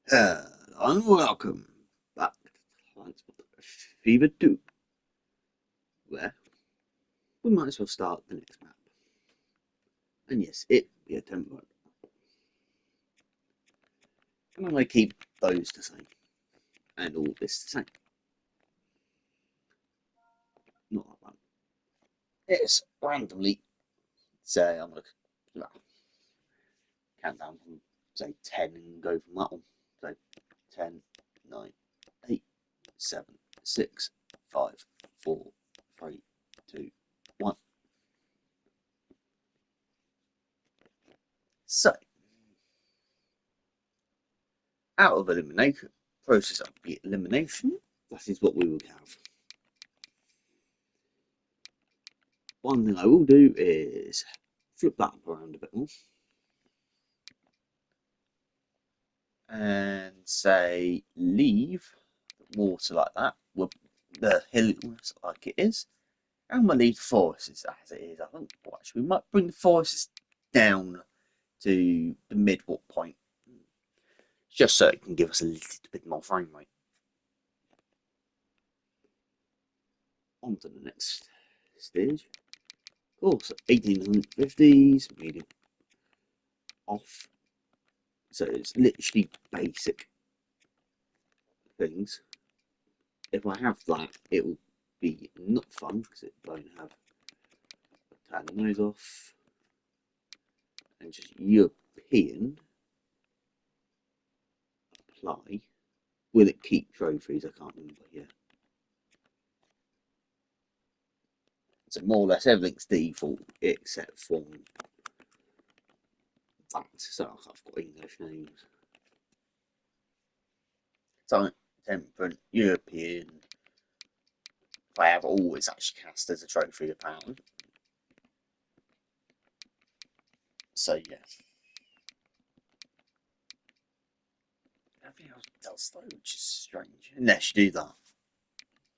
And welcome back to Transport Fever 2, where we might as well start the next map. And yes, it will be a tempo. And I'm going to keep those the same, and all this the same. Not that one. It's randomly, say, I'm going to count down from, say, 10 and go from that one. So 10, 9, 8, 7, 6, 5, 4, 3, 2, 1. So, out of elimination, process of the elimination, that is what we will have. One thing I will do is flip that up around a bit more and say leave water like that with the hill like it is, and we'll leave the forests as it is. I think actually we might bring the forests down to the midwalk point just so it can give us a little bit more frame rate. On to the next stage. Of course, 1850s, medium off. So it's literally basic things. If I have that, it will be not fun because it won't have turn the nose off and just European apply. Will it keep trophies? I can't remember here. So more or less everything's default except for that. So I've got English names. So temperate, European. I have always actually cast as a trophy apparently. So yeah. Nothing else does though, which is strange. Unless you do that.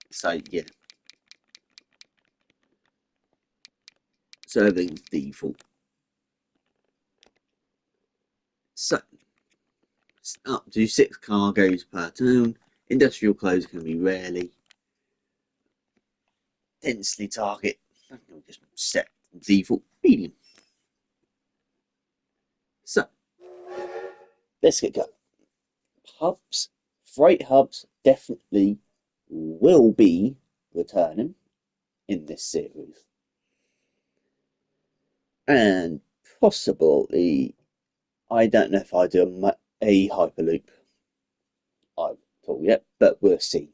So yeah. So everything's default. So up to 6 cargoes per turn. Industrial close can be rarely. Densely target. We'll just set default medium. So let's get going. Hubs, freight hubs definitely will be returning in this series. And possibly, I don't know if I do a hyperloop. I've thought yet, but we'll see.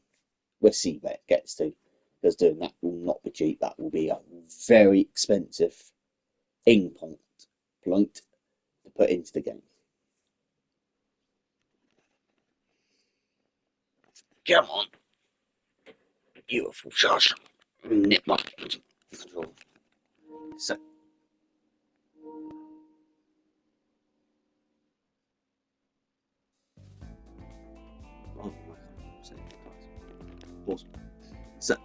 We'll see where it gets to. Because doing that will not be cheap. That will be a very expensive ink point to put into the game. Come on, beautiful Josh. Nip my control. So, oh, awesome. So,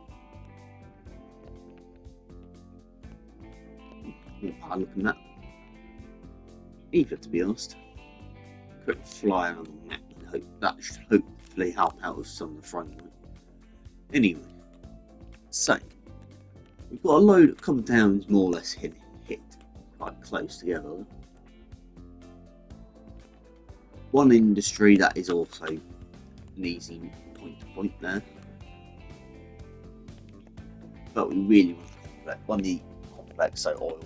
I look at that. Eager to be honest. Quick fly on the map and hope that should hopefully help out with some of the front line. Anyway, so we've got a couple of towns more or less hit quite close together. One industry that is also an easy point to point there. But we really want the complex, so oil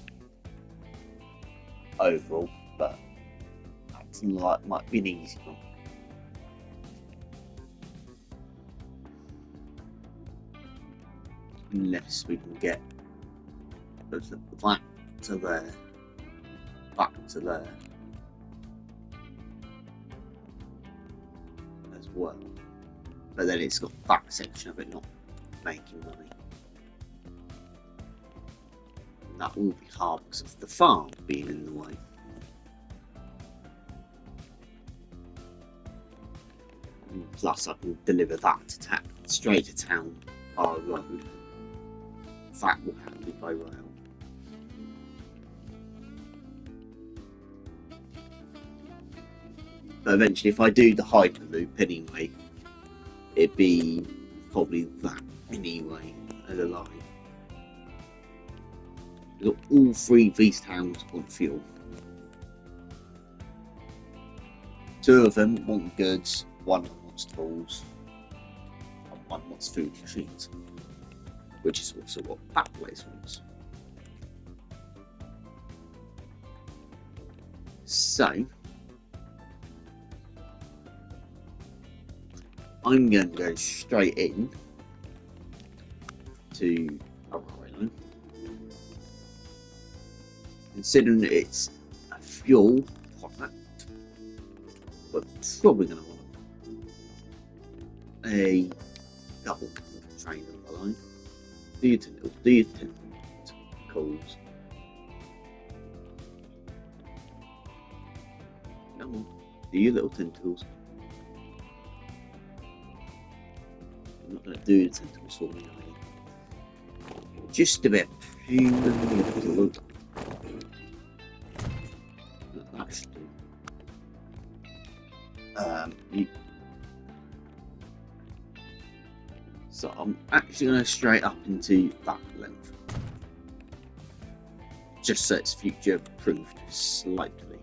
overall, but acting like might be an easy one. Unless we can get that to there, back to there as well. But then it's got that section of it not making money. And that will be hard because of the farm being in the way. And plus I can deliver that straight to town by road. That will happen by rail. But eventually, if I do the Hyperloop anyway, it'd be probably that anyway as a line. We've got all 3 of these towns on fuel. 2 of them want goods, 1 wants tools, and 1 wants food machines, which is also what that place wants. So, I'm going to go straight in to a railway, considering that it's a fuel product. We're probably going to want a double train on the line. Do your tentacles. Come on, do your little tentacles. I'm not going to do the tentacles for me, are you? Just a bit. That should do. So I'm actually going to straight up into that length, just so it's future proofed slightly.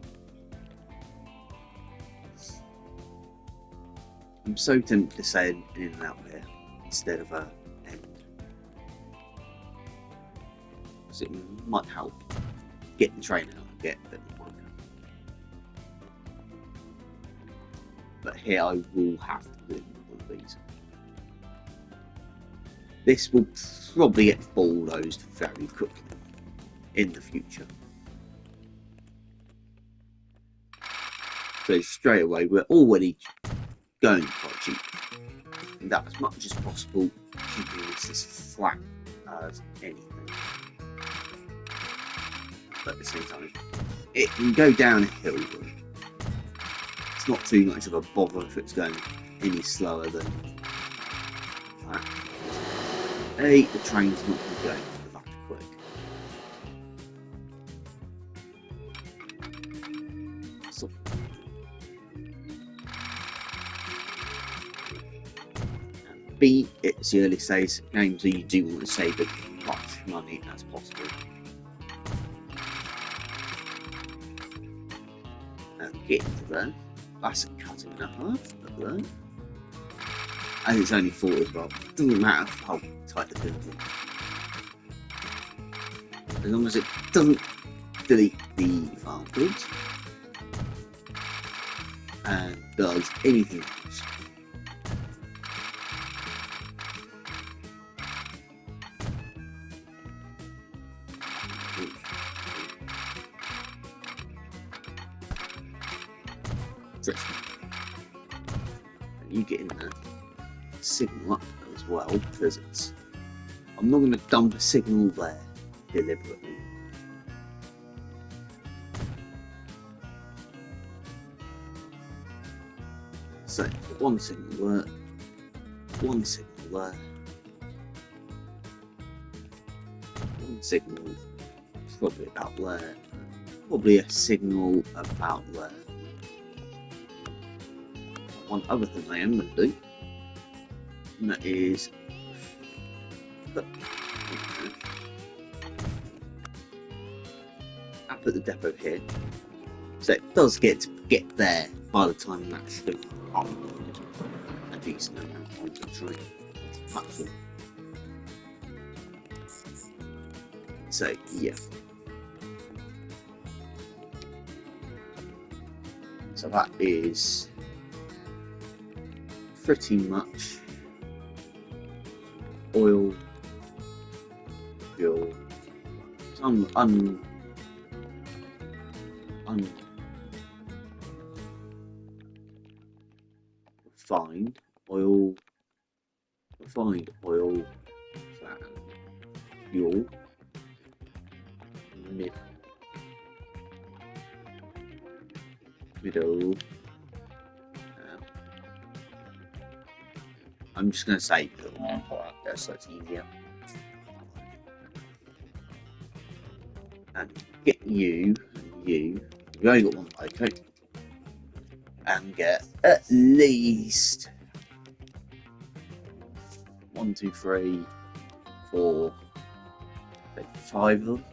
I'm so tempted to say an in and out here instead of a end, because it might help get the train out and get a bit more quicker. But here I will have to do one of these. This will probably get bulldozed very quickly in the future. So straight away we're already going quite cheap, and that as much as possible keeping this as flat as anything. But at the same time, it can go down a hill, but it's not too much of a bother if it's going any slower than that. The train's not going to go that quick. So, and B, it's the early stage game, so you do want to save as much money as possible. And get into there. That's a cutting and a half of there. And it's only 4 as well. Doesn't matter how tight the curve is. As long as it doesn't delete the file goods and does anything else. And you get in there, signal up as well, because it's. I'm not going to dump a signal there deliberately. So, 1 signal there, 1 signal there, 1 signal probably about there, probably a signal about there. One other thing I am going to do, and that is I put the depot here, so it does get there by the time I'm actually unloaded a decent amount onto the train platform. So yeah, so that is pretty much oil, fuel, some refined oil, fuel, middle. I'm just going to say middle so it's easier. And get you. You've only got 1 loco. And can get at least 1, 2, 3, 4, 5 of them.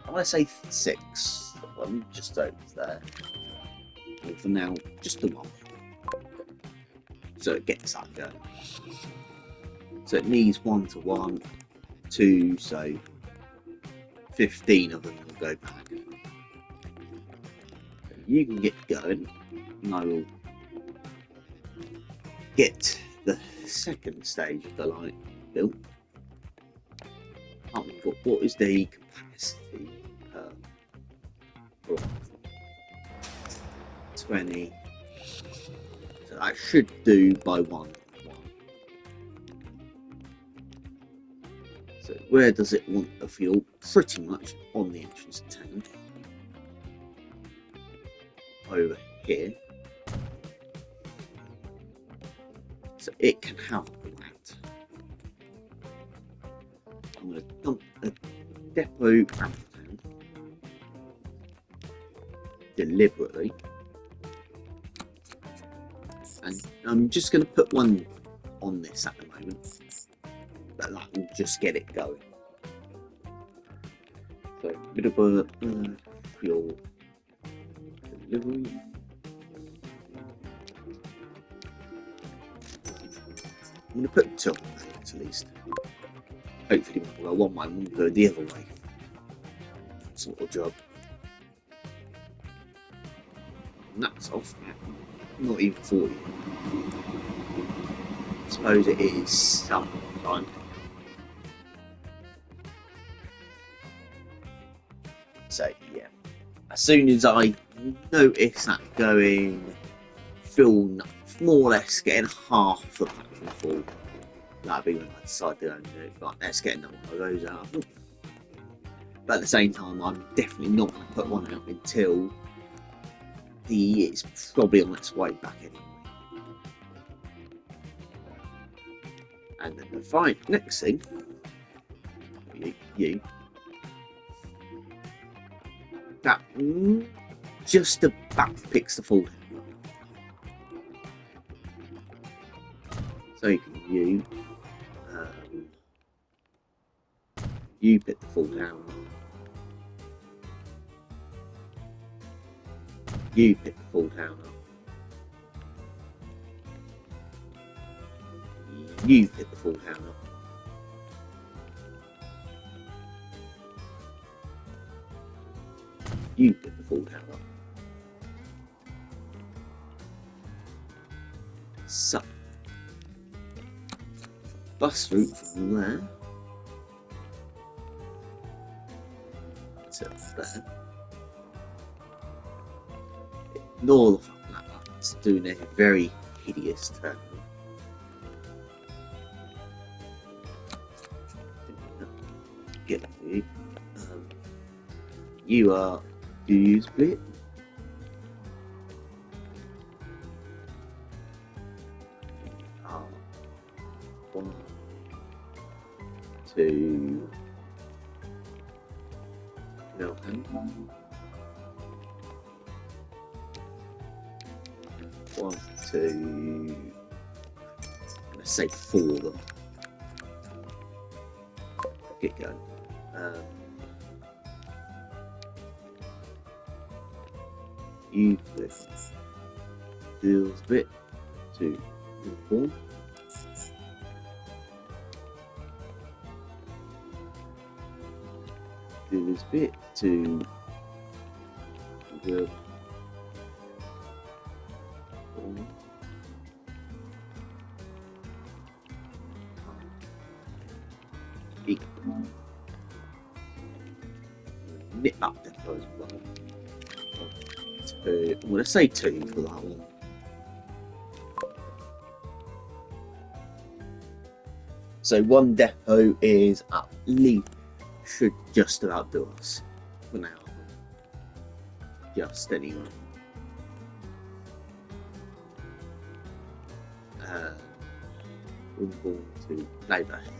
I want to say 6 of them just over there. And for now, just the one. So it gets that going. So it needs 1 to 1, 2, so 15 of them will go back. So you can get going, and I will get the second stage of the light built. What is the capacity per block? 20. So I should do by 1. So where does it want the fuel? Pretty much on the entrance tank. Over here. So it can have that. I'm going to dump a depot Amphitang deliberately. And I'm just going to put one on this at the moment. But that will just get it going. So a bit of a fuel delivery. I'm going to put 2 on there at least. Hopefully I want mine will go the other way. Sort of job. And that's off now. Not even 40. I suppose it is sometime. So yeah. As soon as I notice that going full, more or less getting half the platform full, that'll be when I decide to go and do it. Right, let's get another one of those out. But at the same time, I'm definitely not going to put one out until it's probably on its way back anyway. And then the next thing, you that just about picks the full down. So you pick the full down. You pick the full down up. You pick the full down up. You pick the full down up. So, bus route from there to there. Ignore the fact that that's doing a very hideous turn. Get that for you. You are. Do you split? One, 2. No. 1, 2. Let's say 4 of them. Get going. You lift deals bit to inform. Do this bit to the nip up depot as well. I'm going to say 2 for that one. So 1 depot is at least, should just about do us for now. Just anyway. We're going to play that ahead.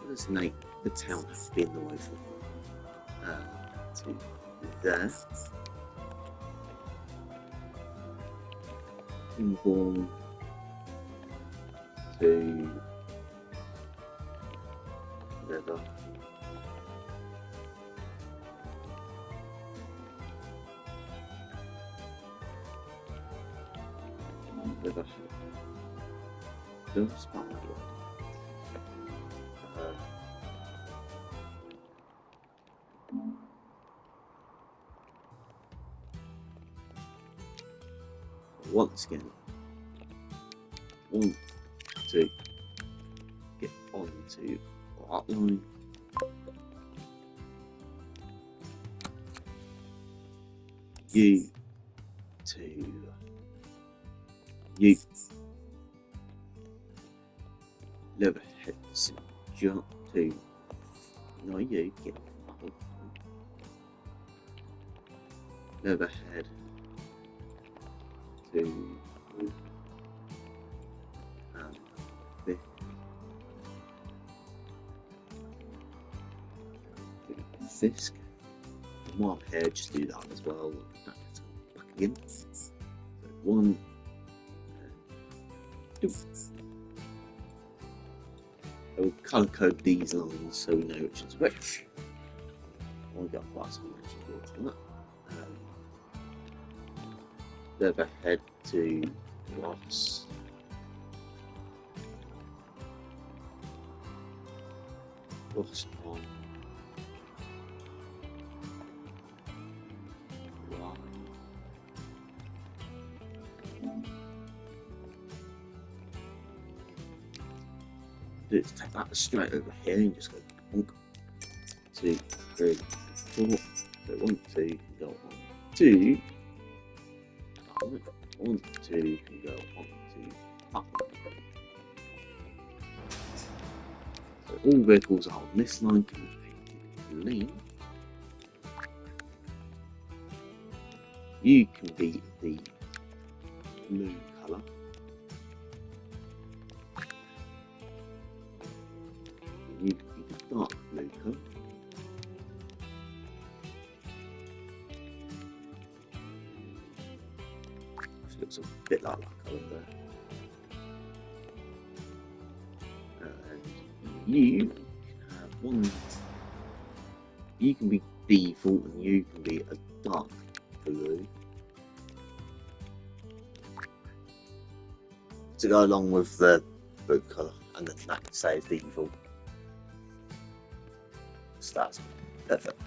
Let's make the town have to be in the way for to there. Dragonborn to leather. Leather. Don't spell that word. Once again, want to get onto outline. You to you. Leatherhead jump to no you get up. Leatherhead to this Fisk. While I'm here, just do that as well. Back again. So 1, 2. I will colour code these lines so we know which is which. I'll get quite some actually on that. Leatherhead to Ross. Ross on Y. Let's take that straight over here and just go 1, 2, 3, 4. So 1, 2 can go on 2. 1, 2 can go 1, 2 up. So all vehicles are on this line can be painted green. You can be the blue colour. You can be the dark blue colour. Which looks a bit like that colour there. And you can have one. You can be default and you can be a dark blue. To go along with the boot colour, and then that can say default. So that's perfect.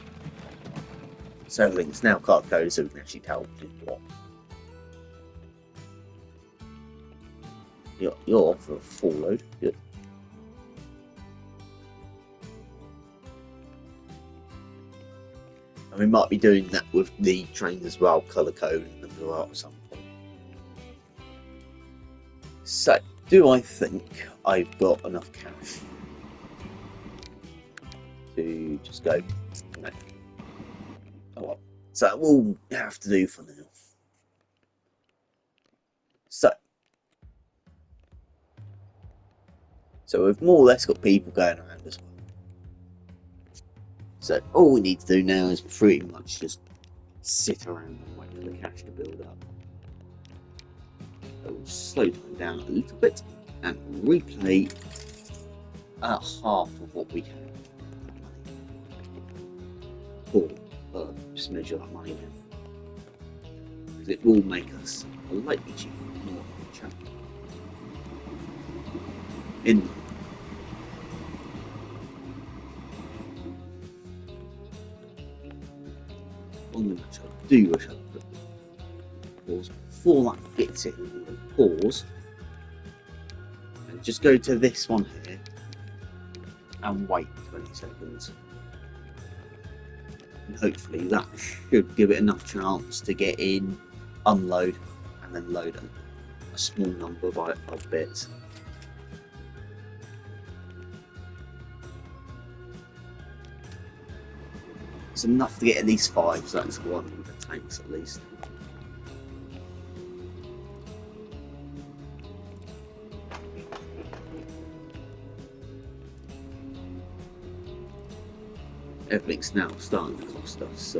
So links now card code so we can actually tell what. You're off for a full load. Good. And we might be doing that with the trains as well, colour coding them at some point. So, do I think I've got enough cash to just go? No. Oh well. So that will have to do for now. So we've more or less got people going around as well. So all we need to do now is pretty much just sit around and wait for the cash to build up. So we'll slow time down a little bit and replay half of what we have. Or just measure that money now. Because it will make us slightly cheaper more on the channel. On the match, I do wish I put pause before that gets in. Pause and just go to this one here and wait 20 seconds. And hopefully that should give it enough chance to get in, unload, and then load a small number of bits. It's enough to get at least 5, so that's 1 of the tanks at least. Everything's now starting to cost us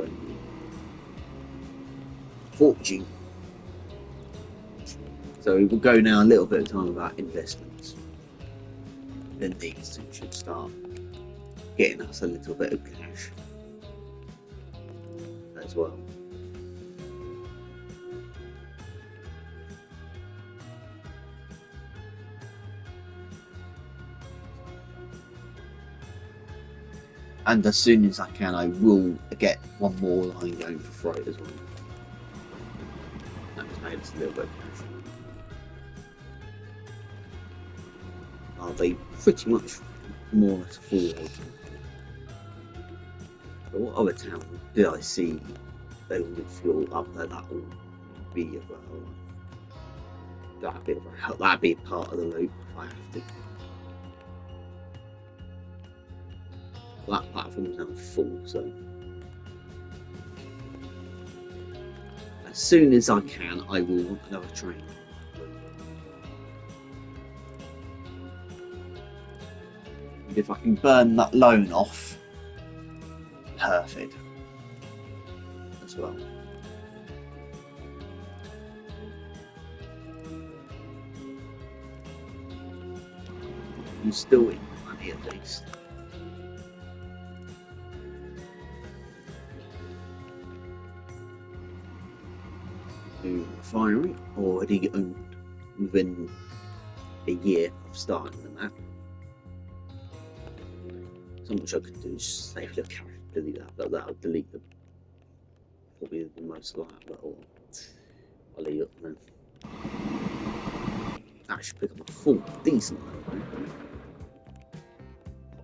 fortune. So we will go now a little bit of time about investments. Then these two should start getting us a little bit of cash as well. And as soon as I can, I will get one more line going for freight as well. That's made us a little bit of cash. Are they pretty much more or less full? But what other town did I see they will fuel up there? That will be that'd be part of the loop if I have to. That platform's now full, so as soon as I can, I will want another train. And if I can burn that loan off, perfect as well. I'm still in money at least. Refinery already owned within a year of starting the map. So much I could do is save the character, delete that, but that'll delete the probably the most of that, but I'll leave it then. I should pick up a full decent though.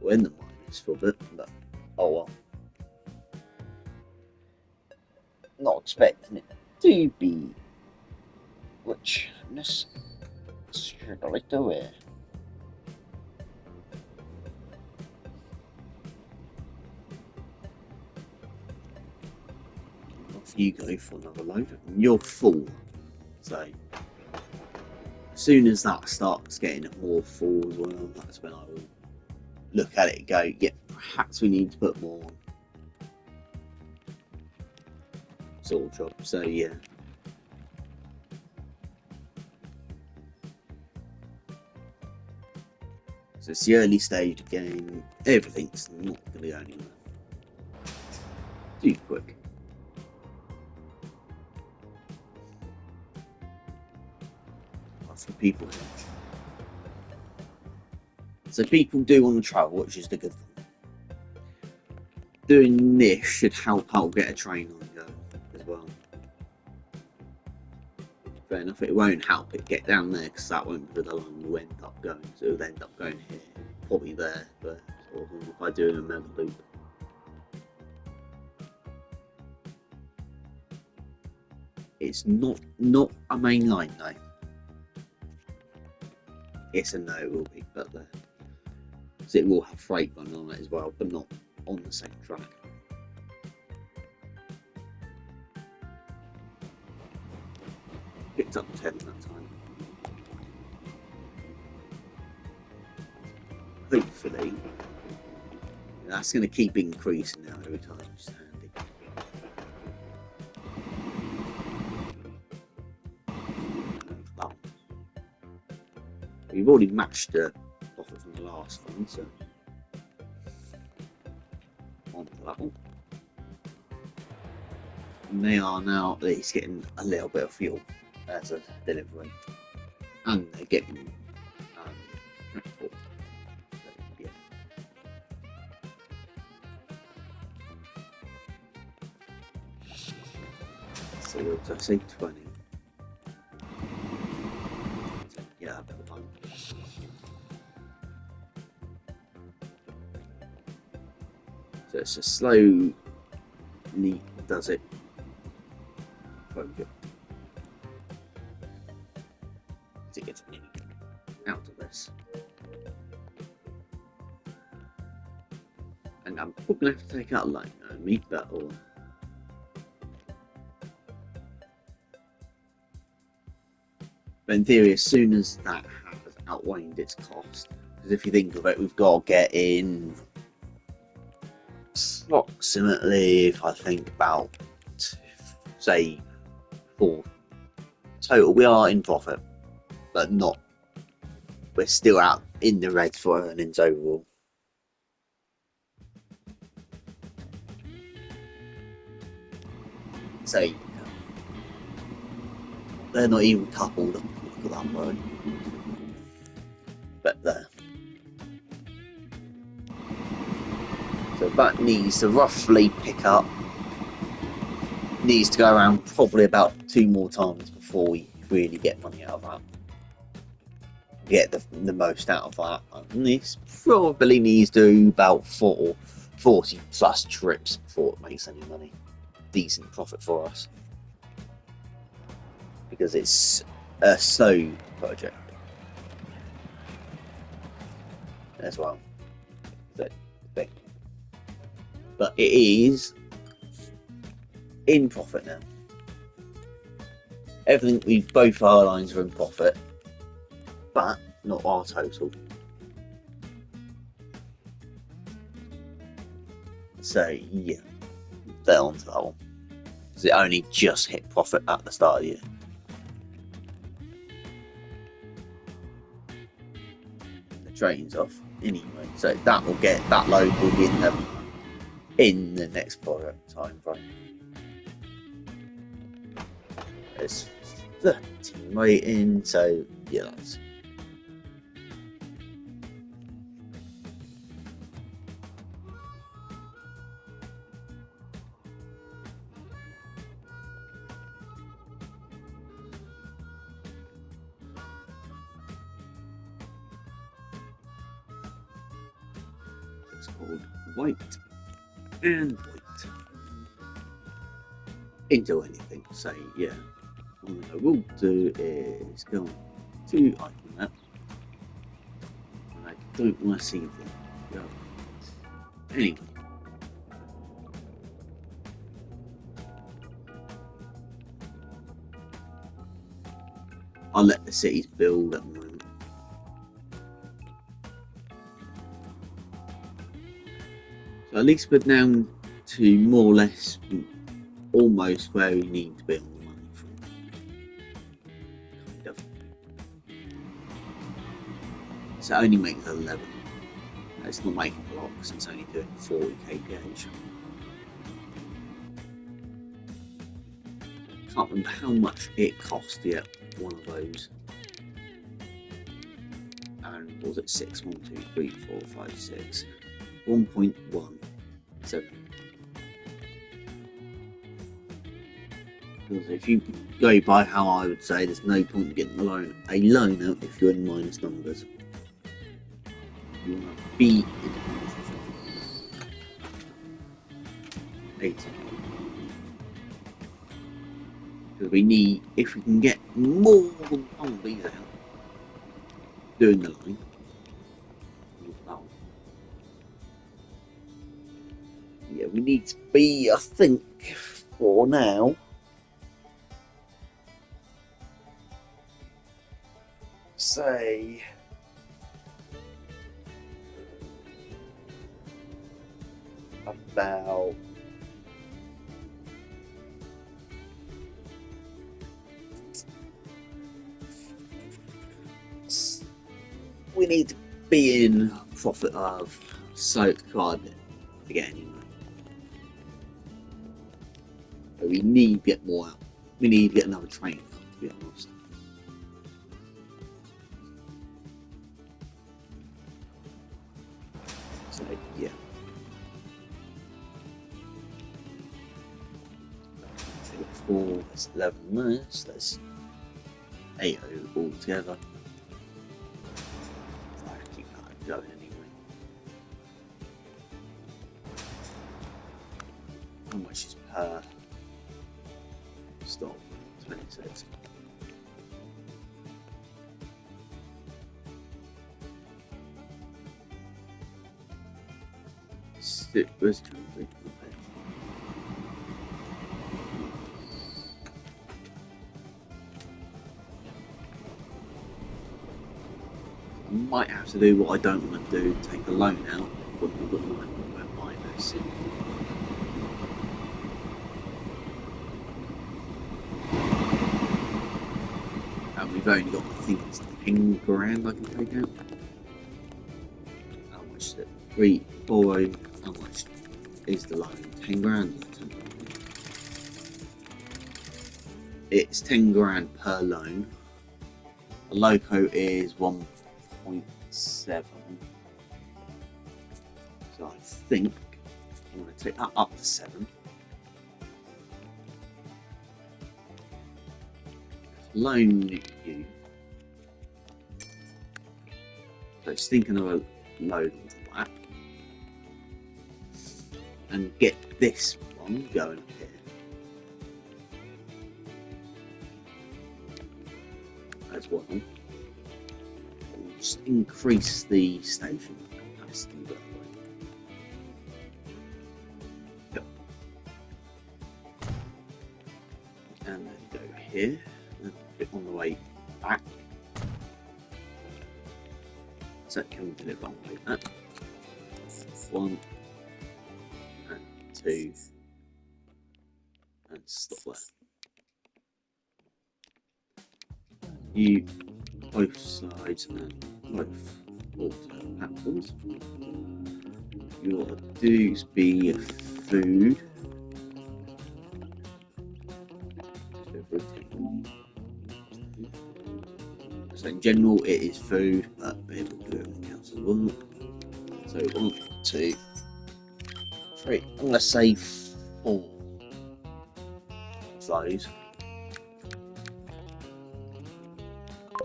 I'll end the minus for a bit, but oh well. Not expecting it to be richness straight away. Off you go for another load. You're full, so as soon as that starts getting more full as well, that's when I will look at it and go, yeah, perhaps we need to put more on. Sort of job, so yeah. So it's the early stage again, everything's not going to go anywhere too quick. For people, so people do want to travel, which is the good thing. Doing this should help out get a train on go as well. Fair enough, it won't help it get down there because that won't be the line we'll end up going. So it'll end up going here, probably there, but if I do a mega loop. It's not a main line though. Yes and no, it will be, but so it will have freight running on it as well, but not on the same track. Picked up 10 that time. Hopefully, that's going to keep increasing now every time. Which is handy. We've already matched the profit from the last one, so on to that one. And they are now at least getting a little bit of fuel as a delivery, and they're getting transport. So, yeah. So I say 20. So, yeah, a bit of time. So it's a slow, neat does it project to get out of this. And I'm probably going to have to take out a line and meet that or. But in theory, as soon as that has outweighed its cost, because if you think of it, we've got to get in approximately, if I think about, say, 4 total, we are in profit. but not. We're still out in the red for earnings overall. So they're not even coupled. Look at that word. But there. So that needs to roughly pick up. Needs to go around probably about 2 more times before we really get money out of that. Get the most out of that. And this probably needs to do about 40 plus trips before it makes any money. Decent profit for us. Because it's a slow project as well. The thing. But it is in profit now. Everything both our lines are in profit, but not our total. So yeah, they're on to that one. Because it only just hit profit at the start of the year. The train's off anyway, so that will get that load will be in the next product time frame. There's 13 waiting, so yeah, that's it's called white and white into anything. So yeah, what I will do is go on to item map, and I don't want to see them go. Anyway, I'll let the cities build at the moment. So at least we're down to more or less almost where we need to be on the money from. Kind of. So it only makes 11. It's not making a lot because it's only doing 40 kph. Can't remember how much it cost to get one of those. And was it 6? 1, 2, 3, 4, 5, 6. 1.17. Because if you go by how I would say, there's no point in getting a loan out if you're in minus numbers. You want to be in 80. Because we need, if we can get more than one of these out doing the line. Yeah, we need to be, I think, for now, say about we need to be in profit of so quite a bit to get any money. But we need to get more out. We need to get another train, to be honest. So yeah. So 4, that's 11 minutes, that's 8 altogether. I keep that going anyway. How much is per stop? 26. It was complete. I might have to do what I don't want to do, take a loan out when we've got minus. And we've only got, I think it's 10 grand I can take out. How much is it? 340. How much is the loan? 10 grand? It's 10 grand per loan. The loco is 1.7. So I think I'm going to take that up to 7. Loan you. So just thinking of a load onto that. And get this one going up here. As well. We'll just increase the station capacity that way. Yep. And then go here. And put it on the way back. So can we do it one way back? 1 and 2 and stop there. You both sides and both auto platforms. You want to do is be food. So in general it is food, but it will do everything else as well. So 1, 2, 3. I'm going to say 4 of those.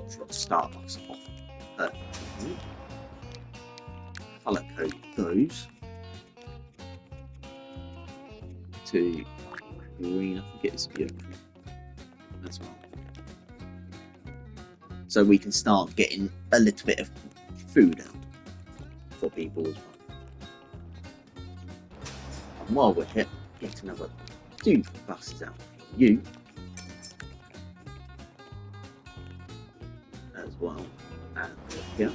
Should start us off perfectly. Colour code those to green. I think it is blue as well. So we can start getting a little bit of food out for people as well. And while we're here, get another 2 buses out for you as well. And here,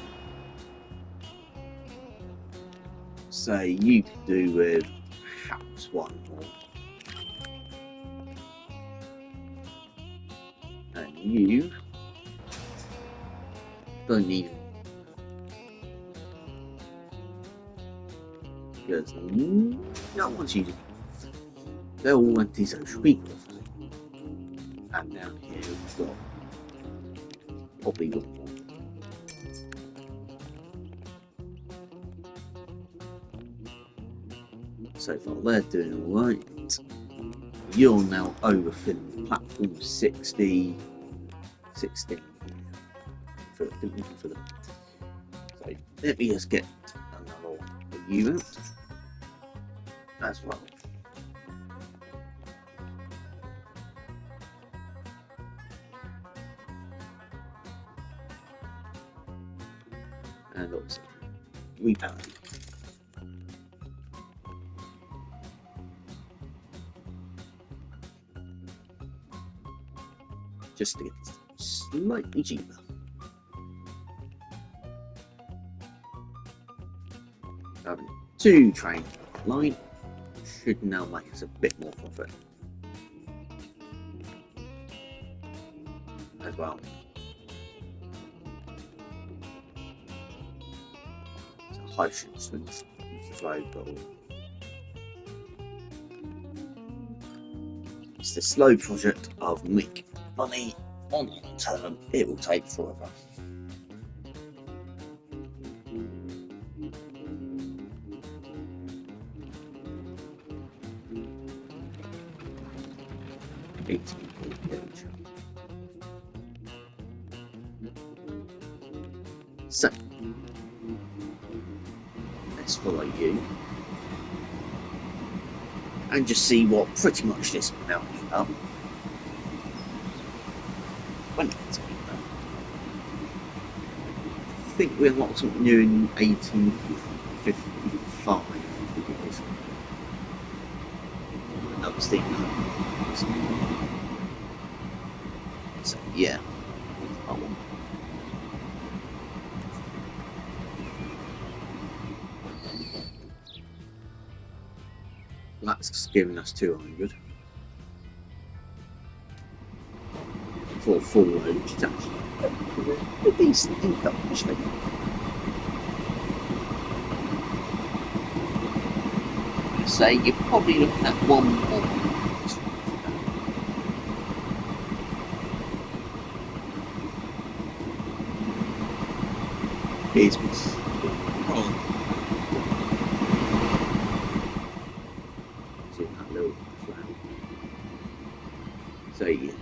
so you could do with perhaps 1 more, and you don't need it because no one's using it. They're all antisocial people. And down here we've got probably 1 more. So far they're doing alright. You're now overfilling platform 16 for them. So let me just get another one for you out as well. And also rebalance. Just to get this slightly cheaper. Having 2 train line should now make us a bit more profit as well. So hydrogen swings flow goal. It's the slow project of making money on the long term. It will take forever. So let's follow you and just see what pretty much this now is up. When it gets bigger. I think we unlocked something new in 1855. Another steam. So yeah. That's giving us 200. for a full load, which is actually a decent income, actually. So you're probably looking at one more. Business. See that little flat. So yeah.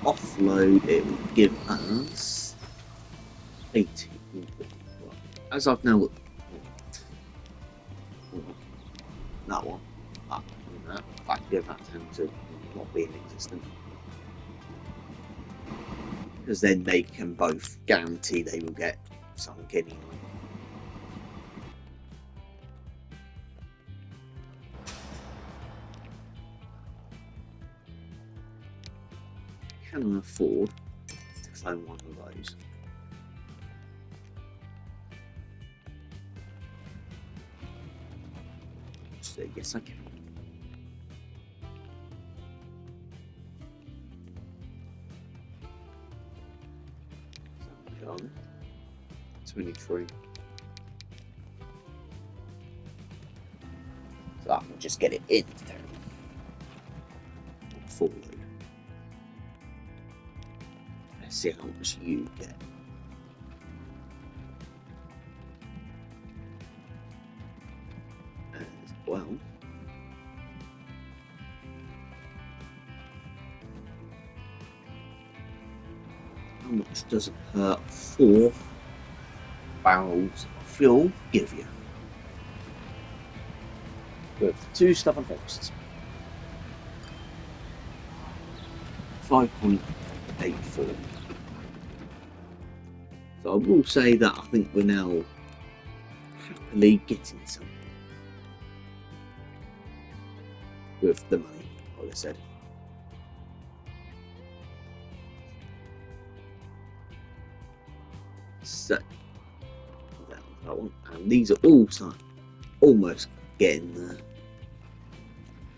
Offload, it will give us 80. As I've now looked, that one, that give that down to not being existent, because then they can both guarantee they will get sunk anyway. Can I afford to clone one of those? So yes, I can. So 23. So I can just get it in there. Full load. Let's see how much you get. As well. How much does a per 4 barrels of fuel give you? With 2 stubborn hosts. 5.84. So I will say that I think we're now happily getting some with the money, like I said. So that one, and these are all almost getting there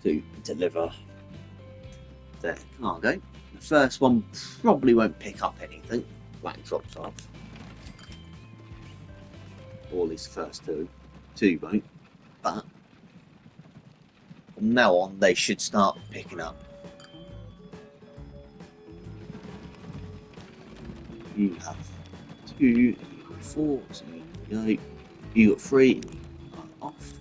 to deliver their cargo. The first one probably won't pick up anything, like drops off. Or at least the first two won't, but from now on they should start picking up. You have 2, you got 4, so you go. You got 3, and you are off.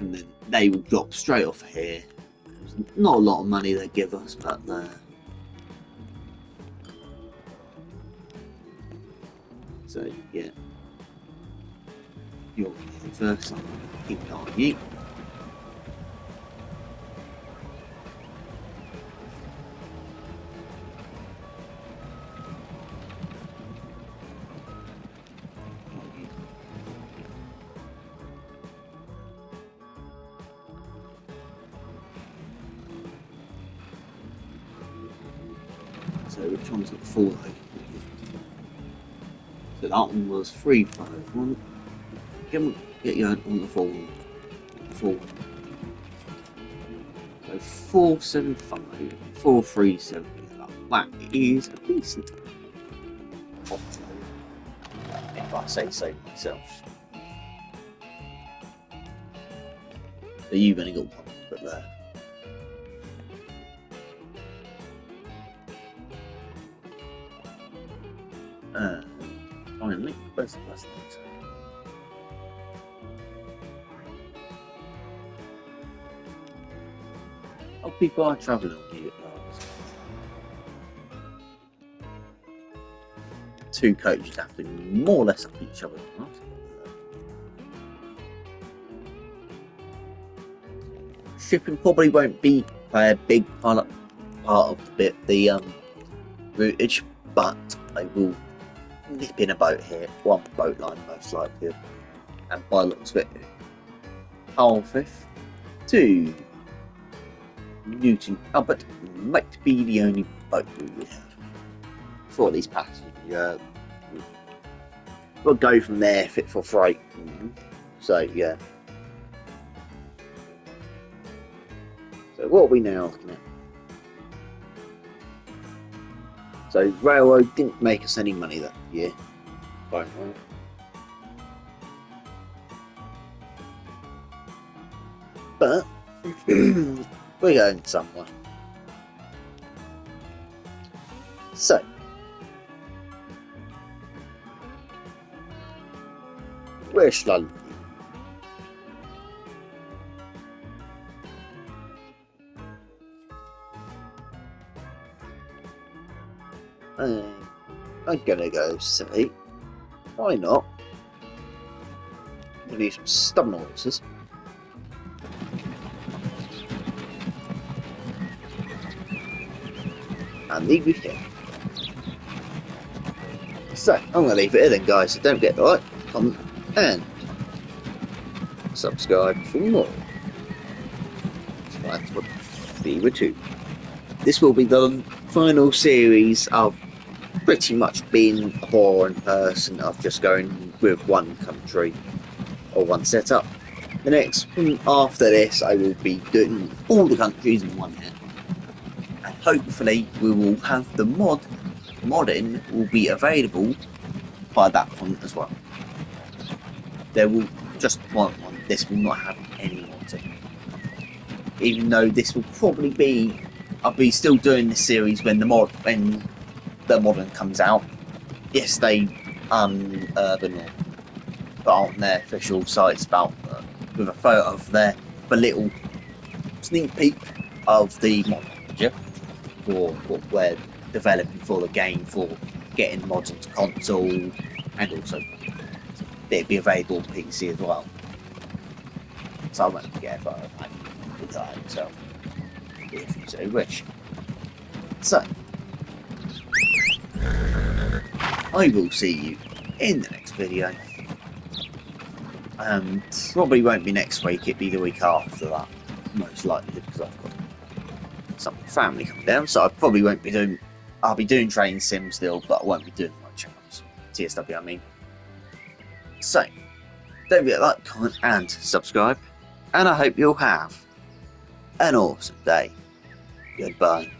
And then they will drop straight off here. There's not a lot of money they give us, but so yeah. You're first, keep an eye on you. So which one's got 4 though? So that one was 351. Get you on the 4 one. 4. So 475, 437. That is a decent offload, if I say so myself. So you've only got one, but there. Finally, both of us. Oh, people are travelling on you at last. 2 coaches have to more or less up each other at last. Shipping probably won't be a big part of the routage, but I will nip in a boat here, one boat line most likely, and by the looks of it, half 5th to Newton Albert might be the only boat we have for these passengers. We'll go from there, fit for freight. So yeah. So what are we now looking at? So railroad didn't make us any money that year. Right. But we're going somewhere. So where shall I look? I'm gonna go say, why not? We need some stubborn horses. And leave you here. So, I'm going to leave it here then, guys. So don't forget to like, comment, and subscribe for more. So that's what Fever 2. This will be the final series of pretty much being a boring person of just going with one country or one setup. The next one after this, I will be doing all the countries in one hit. And hopefully we will have the modding will be available by that point as well. There will just one. This will not have any modding. Even though this will probably be, I'll be still doing this series when the modding comes out. Yes, they urban or put on their official sites about with a photo of their little sneak peek of the mod manager for what we're developing for the game, for getting mods onto console, and also it'll be available on PC as well. So I won't forget if I do that myself, if you so wish. So I will see you in the next video. Probably won't be next week, it'll be the week after that, most likely, because I've got some family coming down, so I probably won't be doing, I'll be doing train sim still, but I won't be doing my channels, TSW I mean. So, don't forget to like, comment and subscribe, and I hope you'll have an awesome day. Goodbye.